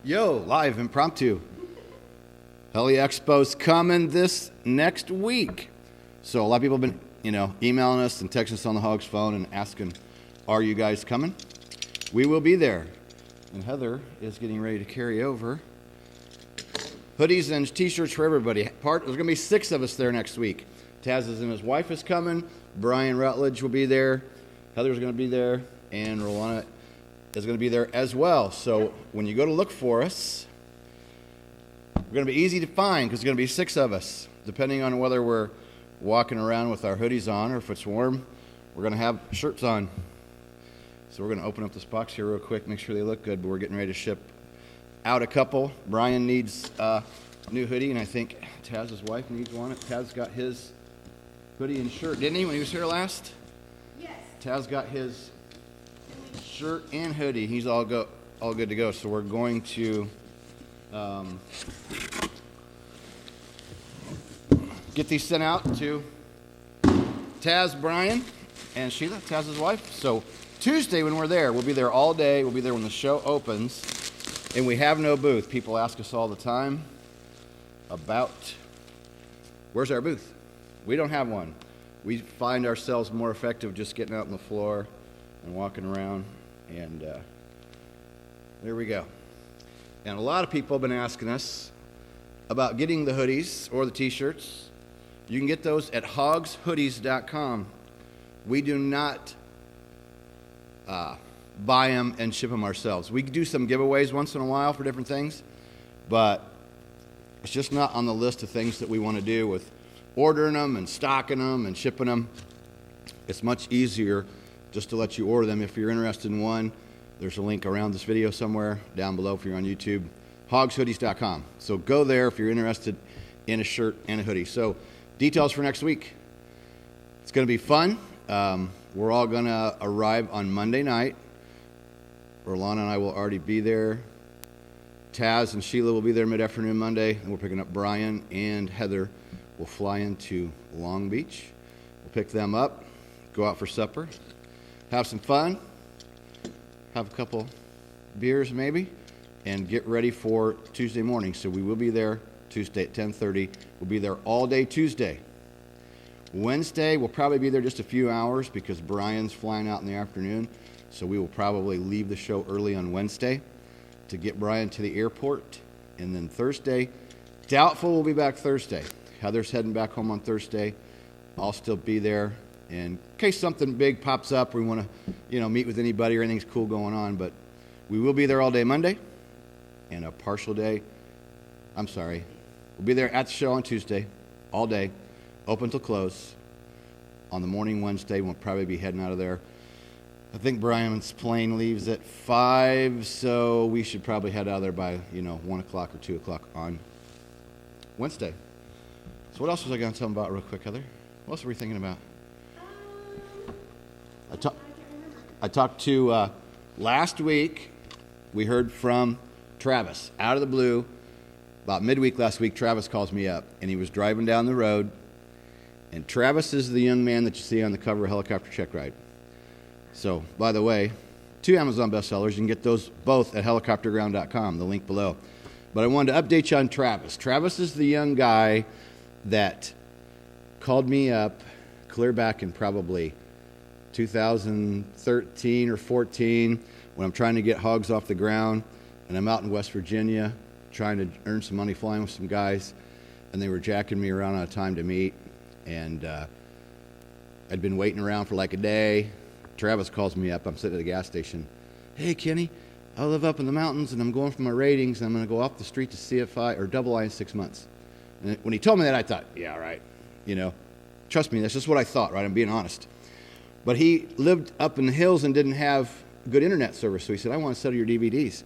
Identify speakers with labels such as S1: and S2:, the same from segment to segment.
S1: Yo, live impromptu. Heli Expo's coming this next week. So a lot of people have been, emailing us and texting us on the Hogs phone and asking, are you guys coming? We will be there. And Heather is getting ready to carry over hoodies and t-shirts for everybody. There's going to be 6 of us there next week. Taz and his wife is coming. Brian Rutledge will be there. Heather's going to be there. And Rolana is going to be there as well. So when you go to look for us, we're going to be easy to find because there's going to be 6 of us. Depending on whether we're walking around with our hoodies on or if it's warm, we're going to have shirts on. So we're going to open up this box here real quick, make sure they look good, but we're getting ready to ship out a couple. Brian needs a new hoodie, and I think Taz's wife needs one. Taz got his hoodie and shirt, didn't he, when he was here last?
S2: Yes.
S1: Taz got his shirt and hoodie. He's all good to go. So we're going to get these sent out to Taz, Brian, and Sheila, Taz's wife. So Tuesday when we're there, we'll be there all day. We'll be there when the show opens, and we have no booth. People ask us all the time about where's our booth. We don't have one. We find ourselves more effective just getting out on the floor and walking around, and there we go. And a lot of people have been asking us about getting the hoodies or the t-shirts. You can get those at hogshoodies.com. We do not buy them and ship them ourselves. We do some giveaways once in a while for different things, but it's just not on the list of things that we want to do with ordering them and stocking them and shipping them. It's much easier just to let you order them. If you're interested in one, there's a link around this video somewhere down below if you're on YouTube, hogshoodies.com. So go there if you're interested in a shirt and a hoodie. So details for next week. It's going to be fun. We're all going to arrive on Monday night. Rolana and I will already be there. Taz and Sheila will be there mid-afternoon Monday, and we're picking up Brian and Heather. We'll fly into Long Beach. We'll pick them up, go out for supper, have some fun, have a couple beers maybe, and get ready for Tuesday morning. So we will be there Tuesday at 10:30. We'll be there all day Tuesday. Wednesday, we'll probably be there just a few hours because Brian's flying out in the afternoon. So we will probably leave the show early on Wednesday to get Brian to the airport. And then Thursday, doubtful we'll be back Thursday. Heather's heading back home on Thursday. I'll still be there. And in case something big pops up, we want to, meet with anybody or anything's cool going on. But we will be there all day Monday and a partial day. We'll be there at the show on Tuesday, all day, open till close. On the morning Wednesday, we'll probably be heading out of there. I think Brian's plane leaves at 5, so we should probably head out of there by, 1 o'clock or 2 o'clock on Wednesday. So what else was I going to tell them about real quick, Heather? What else were we thinking about? I talked to, last week, we heard from Travis, out of the blue. About midweek last week, Travis calls me up, and he was driving down the road, and Travis is the young man that you see on the cover of Helicopter Check Ride. So, by the way, 2 Amazon bestsellers. You can get those both at helicopterground.com, the link below. But I wanted to update you on Travis. Travis is the young guy that called me up clear back in probably 2013 or 14 when I'm trying to get hogs off the ground, and I'm out in West Virginia trying to earn some money flying with some guys, and they were jacking me around on a time to meet, and I'd been waiting around for like a day. Travis calls me up. I'm sitting at a gas station. Hey, Kenny, I live up in the mountains, and I'm going for my ratings, and I'm going to go off the street to CFI or double I in 6 months. And when he told me that, I thought, yeah, right. Trust me, that's just what I thought, right? I'm being honest. But he lived up in the hills and didn't have good internet service, so he said, I want to sell your DVDs.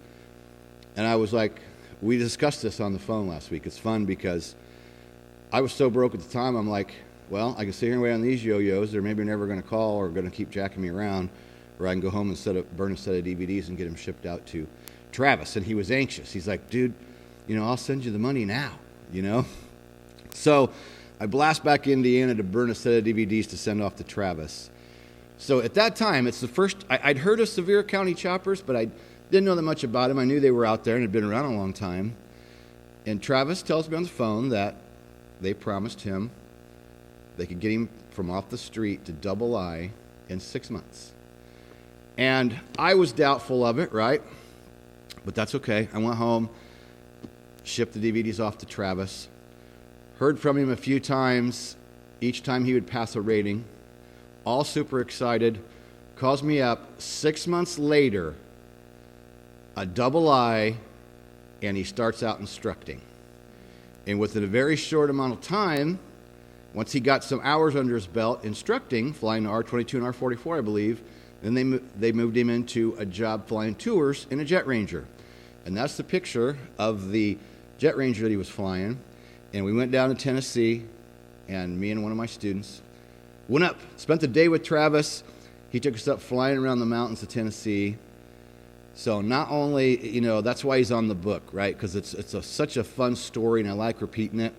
S1: And I was like, we discussed this on the phone last week. It's fun because I was so broke at the time, I'm like, well, I can sit here and wait on these yo-yos. They're maybe never going to call or going to keep jacking me around, or I can go home and burn a set of DVDs and get them shipped out to Travis. And he was anxious. He's like, dude, I'll send you the money now, So I blast back to Indiana to burn a set of DVDs to send off to Travis. So at that time, it's the first, I'd heard of Sevier County choppers, but I'd Didn't know that much about him. I knew they were out there and had been around a long time. And Travis tells me on the phone that they promised him they could get him from off the street to double I in 6 months. And I was doubtful of it, right? But that's okay. I went home, shipped the DVDs off to Travis, heard from him a few times, each time he would pass a rating, all super excited, calls me up 6 months later, a double I, and he starts out instructing. And within a very short amount of time, once he got some hours under his belt instructing, flying the R-22 and R-44, I believe, then they moved him into a job flying tours in a Jet Ranger. And that's the picture of the Jet Ranger that he was flying. And we went down to Tennessee, and me and one of my students went up, spent the day with Travis. He took us up flying around the mountains of Tennessee. So not only, that's why he's on the book, right? Because it's such a fun story, and I like repeating it.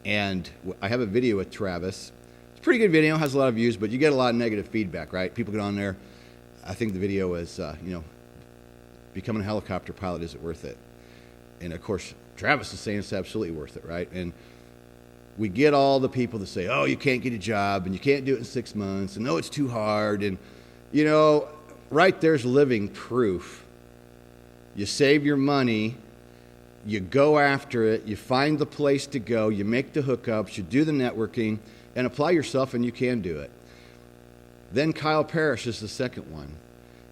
S1: And I have a video with Travis. It's a pretty good video, has a lot of views, but you get a lot of negative feedback, right? People get on there. I think the video is, becoming a helicopter pilot, is it worth it? And of course, Travis is saying it's absolutely worth it, right? And we get all the people that say, oh, you can't get a job, and you can't do it in 6 months, and no, it's too hard. And, right there's living proof. You save your money, you go after it, you find the place to go, you make the hookups, you do the networking, and apply yourself, and you can do it. Then Kyle Parrish is the second one.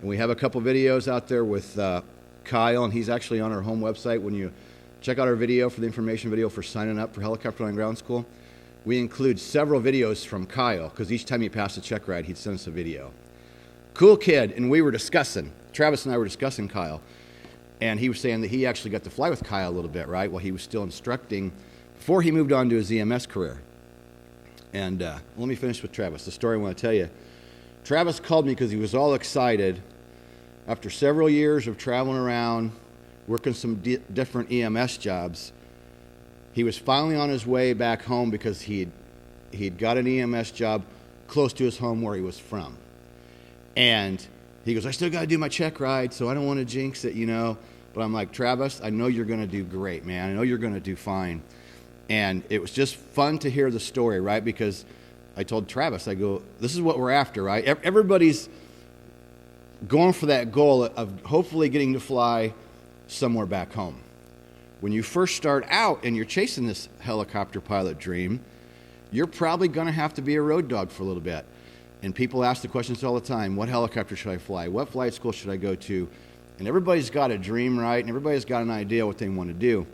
S1: And we have a couple videos out there with Kyle, and he's actually on our home website. When you check out our video for the information video for signing up for Helicopter Flying Ground School, we include several videos from Kyle, because each time he passed a check ride, he'd send us a video. Cool kid, and we were discussing, Travis and I were discussing Kyle, and he was saying that he actually got to fly with Kyle a little bit, right, while he was still instructing before he moved on to his EMS career. And let me finish with Travis, the story I want to tell you. Travis called me because he was all excited. After several years of traveling around, working some different EMS jobs, he was finally on his way back home because he'd got an EMS job close to his home where he was from. And he goes, I still got to do my check ride, so I don't want to jinx it, But I'm like, Travis, I know you're going to do great, man. I know you're going to do fine. And it was just fun to hear the story, right? Because I told Travis, I go, this is what we're after, right? Everybody's going for that goal of hopefully getting to fly somewhere back home. When you first start out and you're chasing this helicopter pilot dream, you're probably going to have to be a road dog for a little bit. And people ask the questions all the time, what helicopter should I fly? What flight school should I go to? And everybody's got a dream, right? And everybody's got an idea what they want to do.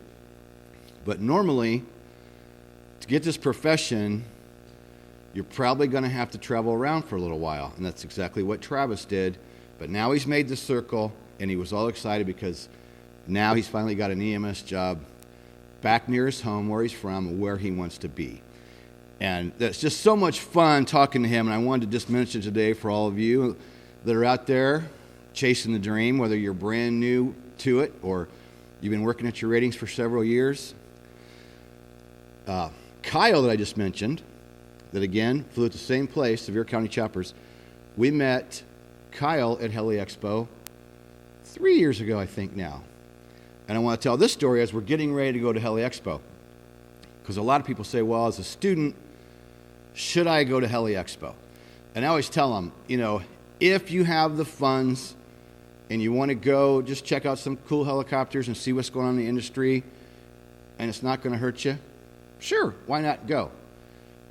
S1: But normally, to get this profession, you're probably going to have to travel around for a little while. And that's exactly what Travis did. But now he's made the circle, and he was all excited because now he's finally got an EMS job back near his home, where he's from, where he wants to be. And that's just so much fun talking to him, and I wanted to just mention today for all of you that are out there chasing the dream, whether you're brand new to it or you've been working at your ratings for several years. Kyle that I just mentioned, that again flew at the same place, Sevier County Choppers, we met Kyle at Heli Expo 3 years ago, I think now. And I want to tell this story as we're getting ready to go to Heli Expo. Because a lot of people say, well, as a student, should I go to Heli Expo? And I always tell them, if you have the funds and you want to go just check out some cool helicopters and see what's going on in the industry, and it's not going to hurt you, sure, why not go?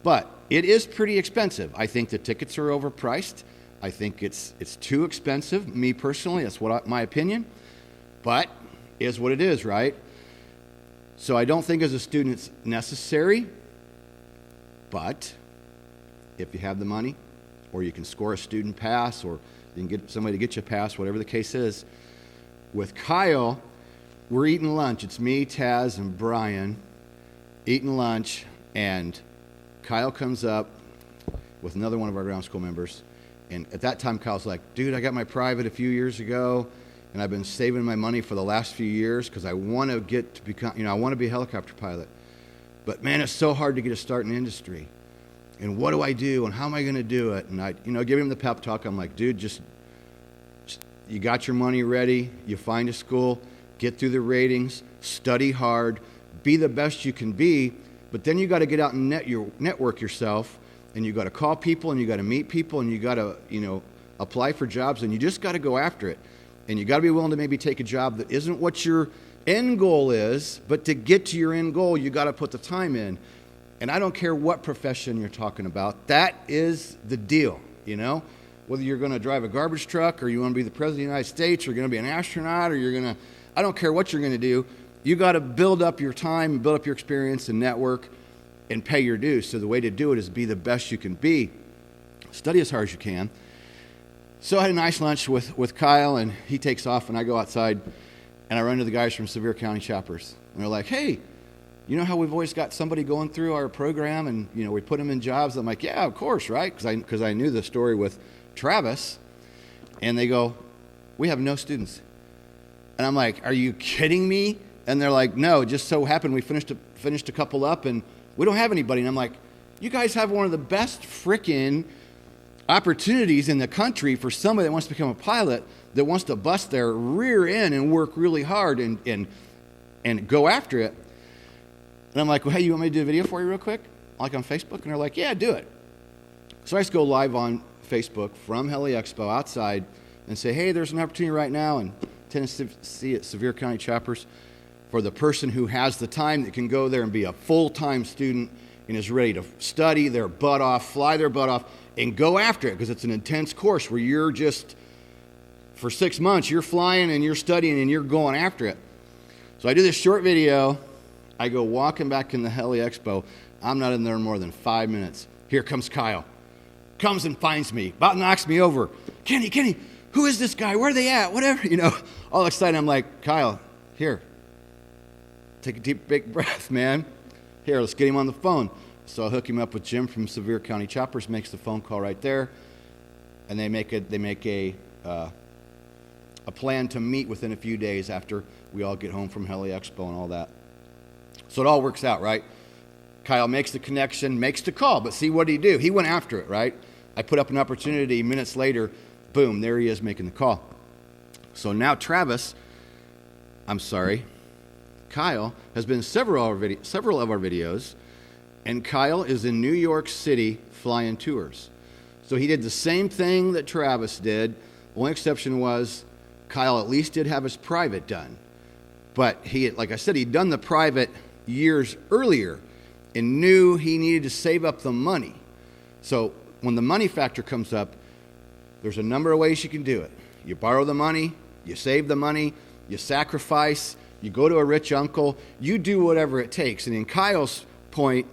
S1: But it is pretty expensive. I think the tickets are overpriced. I think it's too expensive, me personally. That's my opinion. But it is what it is, right? So I don't think as a student it's necessary. But if you have the money, or you can score a student pass, or you can get somebody to get you a pass, whatever the case is. With Kyle, we're eating lunch. It's me, Taz, and Brian eating lunch, and Kyle comes up with another one of our ground school members. And at that time, Kyle's like, dude, I got my private a few years ago, and I've been saving my money for the last few years because I want to get to become, I want to be a helicopter pilot. But man, it's so hard to get a start in the industry. And what do I do? And how am I going to do it? And I, give him the pep talk. I'm like, dude, just you got your money ready, you find a school, get through the ratings, study hard, be the best you can be, but then you got to get out and network yourself, and you got to call people, and you got to meet people, and you got to, apply for jobs, and you just got to go after it. And you got to be willing to maybe take a job that isn't what your end goal is, but to get to your end goal, you got to put the time in. And I don't care what profession you're talking about, that is the deal, Whether you're going to drive a garbage truck, or you want to be the President of the United States, or you're going to be an astronaut, or I don't care what you're going to do, you got to build up your time, build up your experience and network, and pay your dues. So the way to do it is be the best you can be. Study as hard as you can. So I had a nice lunch with Kyle, and he takes off, and I go outside, and I run into the guys from Sevier County Chapters. And they're like, hey, you know how we've always got somebody going through our program, and we put them in jobs? I'm like, yeah, of course, right? Because I knew the story with Travis. And they go, we have no students. And I'm like, are you kidding me? And they're like, no, just so happened we finished a couple up, and we don't have anybody. And I'm like, you guys have one of the best frickin' opportunities in the country for somebody that wants to become a pilot, that wants to bust their rear end and work really hard and go after it. And I'm like, well, hey, you want me to do a video for you real quick? Like on Facebook? And they're like, yeah, do it. So I just go live on Facebook from Heli Expo outside and say, hey, there's an opportunity right now in Tennessee at Sevier County Chapters for the person who has the time that can go there and be a full-time student and is ready to study their butt off, fly their butt off, and go after it, because it's an intense course where you're just, for 6 months, you're flying and you're studying and you're going after it. So I do this short video. I go walking back in the Heli Expo. I'm not in there more than 5 minutes. Here comes Kyle. Comes and finds me. About knocks me over. Kenny, who is this guy? Where are they at? Whatever, all excited. I'm like, Kyle, here. Take a deep, big breath, man. Here, let's get him on the phone. So I hook him up with Jim from Sevier County Choppers, makes the phone call right there, and they make a plan to meet within a few days after we all get home from Heli Expo and all that. So it all works out, right? Kyle makes the connection, makes the call, but see, what did he do? He went after it, right? I put up an opportunity, minutes later, boom, there he is making the call. So now Kyle has been in several of our videos, and Kyle is in New York City flying tours. So he did the same thing that Travis did. The only exception was Kyle at least did have his private done. But like I said, he'd done the private years earlier and knew he needed to save up the money. So when the money factor comes up, there's a number of ways you can do it. You borrow the money, you save the money, you sacrifice, you go to a rich uncle, you do whatever it takes. And in Kyle's point,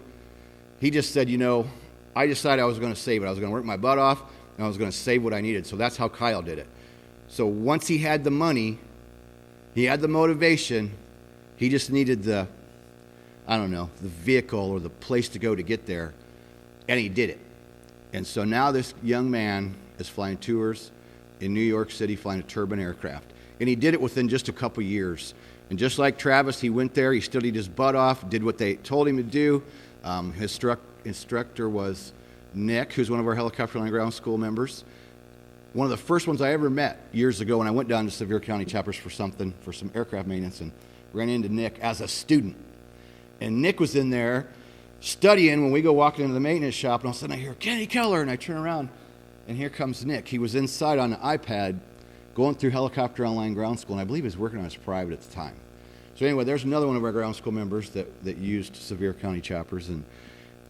S1: he just said, I decided I was going to save it. I was going to work my butt off, and I was going to save what I needed. So that's how Kyle did it. So once he had the money, he had the motivation, he just needed the vehicle or the place to go to get there, and he did it. And so now this young man is flying tours in New York City, flying a turbine aircraft. And he did it within just a couple years. And just like Travis, he went there, he studied his butt off, did what they told him to do. His instructor was Nick, who's one of our helicopter land ground school members. One of the first ones I ever met years ago when I went down to Sevier County Chapters for some aircraft maintenance, and ran into Nick as a student. And Nick was in there studying when we go walking into the maintenance shop, and all of a sudden I hear, Kenny Keller, and I turn around, and here comes Nick. He was inside on an iPad going through helicopter online ground school, and I believe he was working on his private at the time. So anyway, there's another one of our ground school members that used Sevier County Choppers, and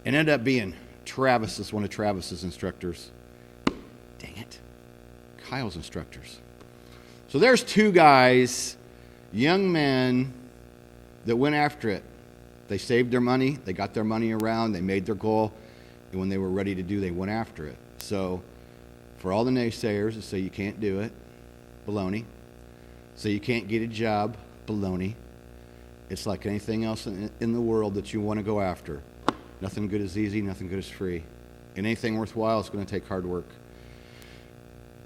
S1: ended up being one of Travis's instructors. Dang it. Kyle's instructors. So there's two guys, young men, that went after it. They saved their money, they got their money around, they made their goal, and when they were ready to they went after it. So for all the naysayers that say you can't do it, baloney. Say you can't get a job, baloney. It's like anything else in the world that you want to go after. Nothing good is easy, nothing good is free. And anything worthwhile is going to take hard work.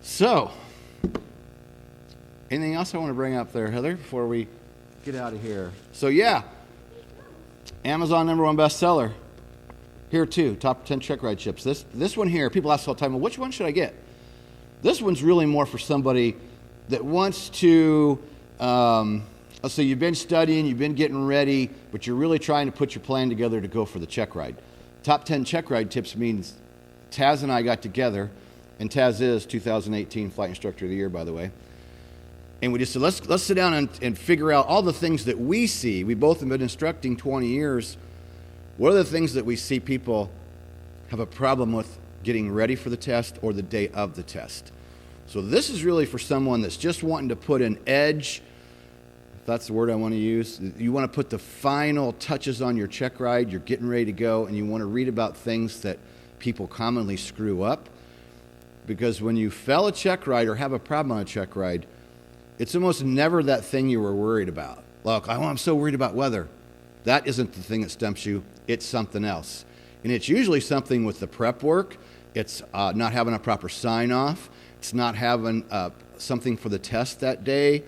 S1: So, anything else I want to bring up there, Heather, before we get out of here? So yeah, Amazon #1 bestseller. Here too, top 10 check ride ships. This one here, people ask all the time, well, which one should I get? This one's really more for somebody that wants to, let's say you've been studying, you've been getting ready, but you're really trying to put your plan together to go for the check ride. Top 10 check ride tips means Taz and I got together, and Taz is 2018 Flight Instructor of the Year, by the way. And we just said, let's sit down and figure out all the things that we see. We both have been instructing 20 years. What are the things that we see people have a problem with getting ready for the test or the day of the test? So this is really for someone that's just wanting to put an edge, if that's the word I want to use. You want to put the final touches on your check ride, you're getting ready to go, and you want to read about things that people commonly screw up. Because when you fail a check ride or have a problem on a check ride, it's almost never that thing you were worried about. Look, I'm so worried about weather. That isn't the thing that stumps you. It's something else. And it's usually something with the prep work. It's not having a proper sign-off. It's not having something for the test that day.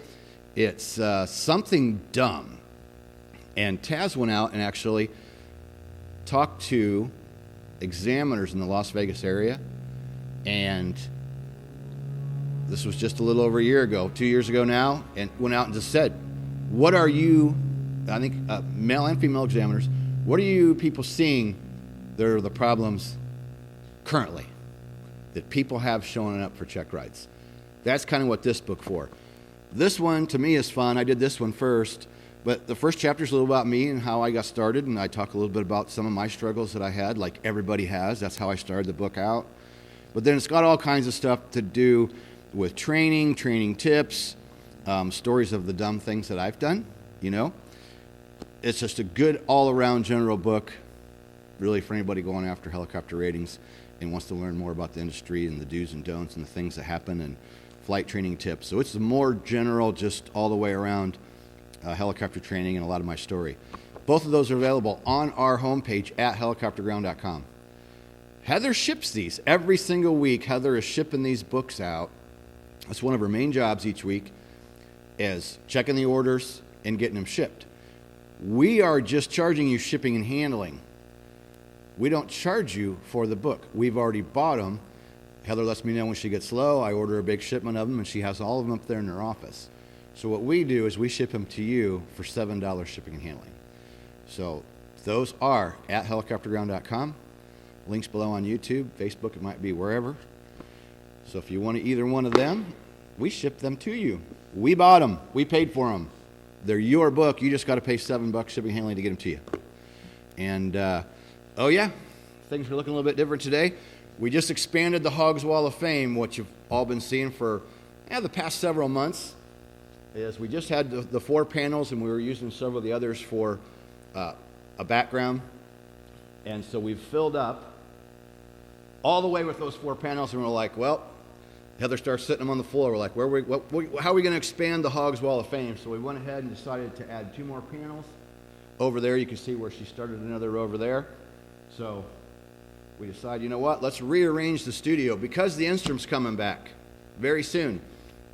S1: It's something dumb. And Taz went out and actually talked to examiners in the Las Vegas area, and this was just a little over a year ago, 2 years ago now, and went out and just said, what are you, I think male and female examiners, what are you people seeing that are the problems currently that people have showing up for check rides? That's kind of what this book for. This one, to me, is fun. I did this one first, but the first chapter is a little about me and how I got started, and I talk a little bit about some of my struggles that I had, like everybody has. That's how I started the book out. But then it's got all kinds of stuff to do with training tips, stories of the dumb things that I've done, you know. It's just a good all-around general book, really, for anybody going after helicopter ratings and wants to learn more about the industry and the do's and don'ts and the things that happen and flight training tips. So it's more general, just all the way around helicopter training and a lot of my story. Both of those are available on our homepage at helicopterground.com. Heather ships these every single week. Heather is shipping these books out. That's one of her main jobs each week, is checking the orders and getting them shipped. We are just charging you shipping and handling. We don't charge you for the book. We've already bought them. Heather lets me know when she gets low. I order a big shipment of them, and she has all of them up there in her office. So what we do is we ship them to you for $7 shipping and handling. So those are at helicopterground.com. Links below on YouTube, Facebook, it might be wherever. So if you want either one of them, we ship them to you. We bought them. We paid for them. They're your book. You just got to pay $7 shipping and handling to get them to you. And, oh yeah, things are looking a little bit different today. We just expanded the Hogs Wall of Fame, what you've all been seeing for the past several months. Is we just had the 4 panels, and we were using several of the others for a background. And so we've filled up all the way with those 4 panels, and we're like, well, Heather starts sitting them on the floor. We're like, how are we going to expand the Hogs Wall of Fame? So we went ahead and decided to add 2 more panels. Over there, you can see where she started another row over there. So we decided, you know what, let's rearrange the studio because the instrument's coming back very soon.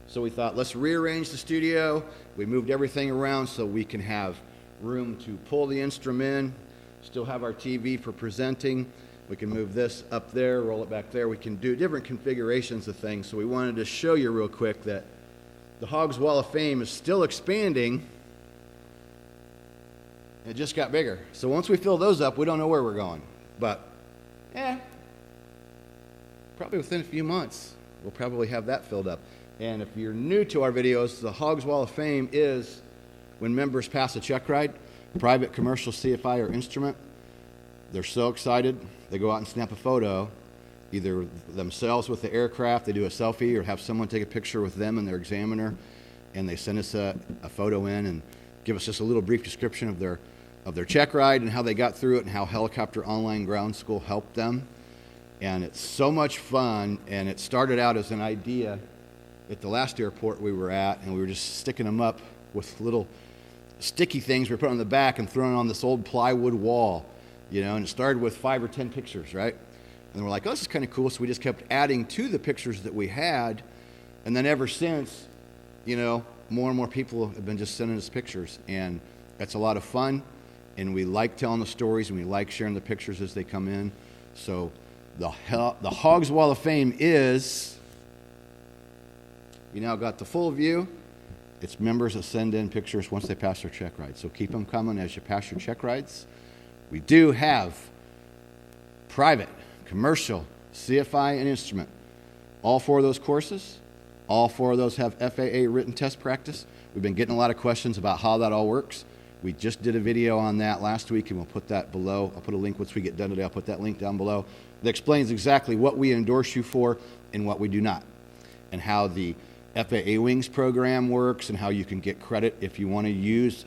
S1: So we thought, let's rearrange the studio. We moved everything around so we can have room to pull the instrument in, still have our TV for presenting. We can move this up there, roll it back there. We can do different configurations of things. So we wanted to show you real quick that the Hogs Wall of Fame is still expanding. It just got bigger. So once we fill those up, we don't know where we're going. But, probably within a few months, we'll probably have that filled up. And if you're new to our videos, the Hogs Wall of Fame is when members pass a check ride, private, commercial, CFI, or instrument. They're so excited, they go out and snap a photo, either themselves with the aircraft, they do a selfie, or have someone take a picture with them and their examiner, and they send us a photo in and give us just a little brief description of their check ride and how they got through it and how Helicopter Online Ground School helped them. And it's so much fun, and it started out as an idea at the last airport we were at, and we were just sticking them up with little sticky things we were putting on the back and throwing on this old plywood wall, you know, and it started with 5 or 10 pictures, right? And we're like, oh, this is kind of cool, so we just kept adding to the pictures that we had, and then ever since, you know, more and more people have been just sending us pictures, and that's a lot of fun, and we like telling the stories, and we like sharing the pictures as they come in. So the Hogs Wall of Fame is You now got the full view. It's members that send in pictures once they pass their check rides. So keep them coming as you pass your check rides. We do have private, commercial, CFI, and instrument. All 4 of those courses, all 4 of those have FAA written test practice. We've been getting a lot of questions about how that all works. We just did a video on that last week, and we'll put that below. I'll put a link once we get done today. I'll put that link down below that explains exactly what we endorse you for and what we do not, and how the FAA Wings program works, and how you can get credit if you want to use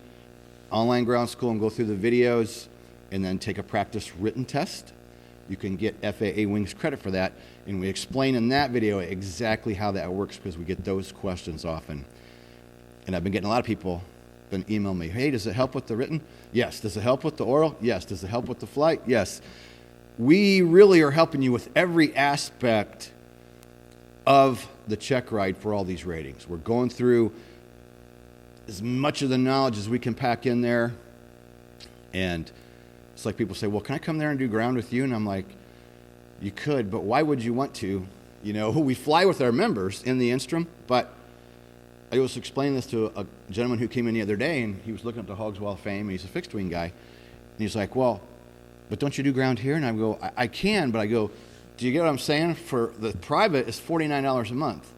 S1: online ground school and go through the videos and then take a practice written test. You can get FAA Wings credit for that, and we explain in that video exactly how that works, because we get those questions often. And I've been getting a lot of people been email me, hey, does it help with the written? Yes. Does it help with the oral? Yes. Does it help with the flight? Yes. We really are helping you with every aspect of the check ride for all these ratings. We're going through as much of the knowledge as we can pack in there. And it's like people say, well, can I come there and do ground with you? And I'm like, you could, but why would you want to? You know, we fly with our members in the Instrum, but I was explaining this to a gentleman who came in the other day, and he was looking at the Hogs Wall of Fame, and he's a fixed wing guy. And he's like, well, but don't you do ground here? And I go, I can, but I go, do you get what I'm saying? For the private, it's $49 a month.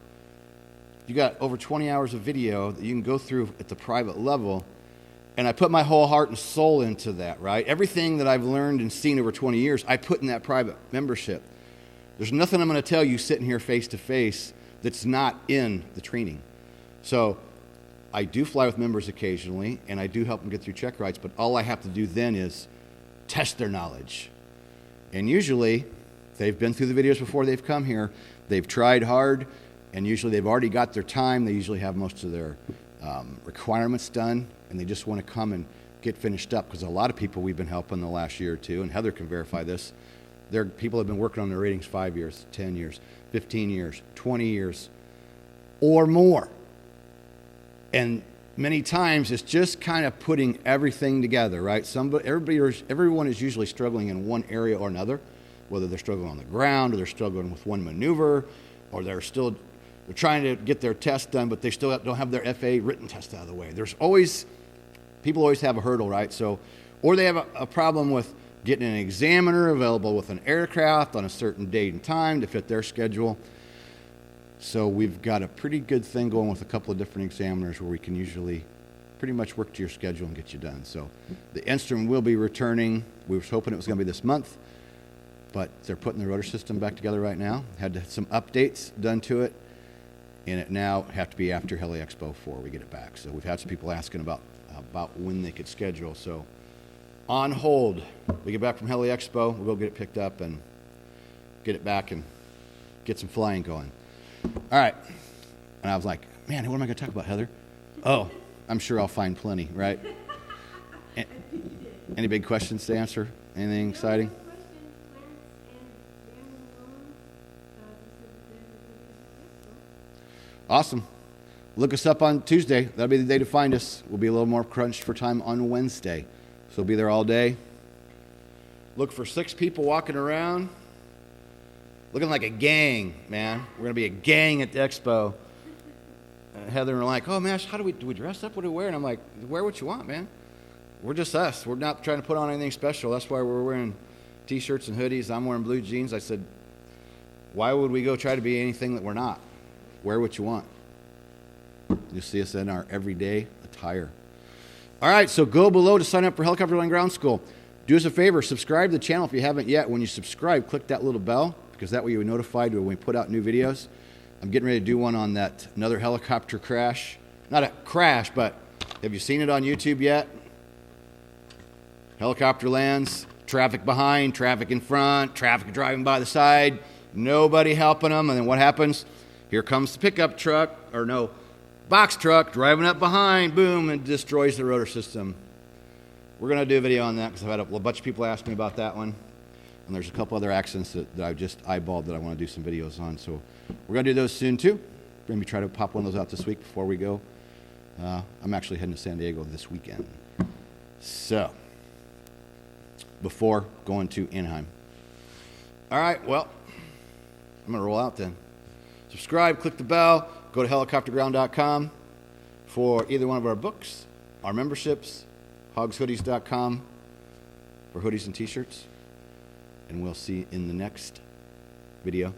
S1: You got over 20 hours of video that you can go through at the private level, and I put my whole heart and soul into that, right? Everything that I've learned and seen over 20 years, I put in that private membership. There's nothing I'm going to tell you sitting here face to face that's not in the training. So I do fly with members occasionally, and I do help them get through check rides, but all I have to do then is test their knowledge. And usually, they've been through the videos before they've come here, they've tried hard, and usually they've already got their time. They usually have most of their requirements done, and they just want to come and get finished up, because a lot of people we've been helping the last year or two, and Heather can verify this, people have been working on their ratings 5 years, 10 years, 15 years, 20 years, or more. And many times it's just kind of putting everything together, right? Everyone is usually struggling in one area or another, whether they're struggling on the ground, or they're struggling with one maneuver, or they're trying to get their test done, but they still don't have their FAA written test out of the way. People always have a hurdle, right? So, or they have a problem with getting an examiner available with an aircraft on a certain date and time to fit their schedule. So we've got a pretty good thing going with a couple of different examiners where we can usually pretty much work to your schedule and get you done. So the instrument will be returning. We were hoping it was going to be this month, but they're putting the rotor system back together right now. Had some updates done to it, and it now have to be after Heli Expo before we get it back. So we've had some people asking about when they could schedule. So on hold. We get back from Heli Expo, we'll go get it picked up and get it back and get some flying going. All right. And I was like, man, what am I going to talk about, Heather? Oh, I'm sure I'll find plenty, right? Any big questions to answer? Anything exciting? Awesome. Look us up on Tuesday. That'll be the day to find us. We'll be a little more crunched for time on Wednesday. So we'll be there all day. Look for 6 people walking around. Looking like a gang, man. We're going to be a gang at the expo. Heather and we're like, oh, man, do we dress up? What do we wear? And I'm like, wear what you want, man. We're just us. We're not trying to put on anything special. That's why we're wearing T-shirts and hoodies. I'm wearing blue jeans. I said, why would we go try to be anything that we're not? Wear what you want. You'll see us in our everyday attire. All right, so go below to sign up for Helicopter Land Ground School. Do us a favor, subscribe to the channel if you haven't yet. When you subscribe, click that little bell, because that way you'll be notified when we put out new videos. I'm getting ready to do one on another helicopter crash. Not a crash, but have you seen it on YouTube yet? Helicopter lands, traffic behind, traffic in front, traffic driving by the side, nobody helping them, and then what happens? Here comes the pickup truck, box truck driving up behind, boom, and destroys the rotor system. We're going to do a video on that because I've had a bunch of people ask me about that one. And there's a couple other accidents that I've just eyeballed that I want to do some videos on. So we're going to do those soon too. Maybe try to pop one of those out this week before we go. I'm actually heading to San Diego this weekend. So, before going to Anaheim. All right, well, I'm going to roll out then. Subscribe, click the bell, go to helicopterground.com for either one of our books, our memberships, hogshoodies.com for hoodies and t-shirts. And we'll see you in the next video.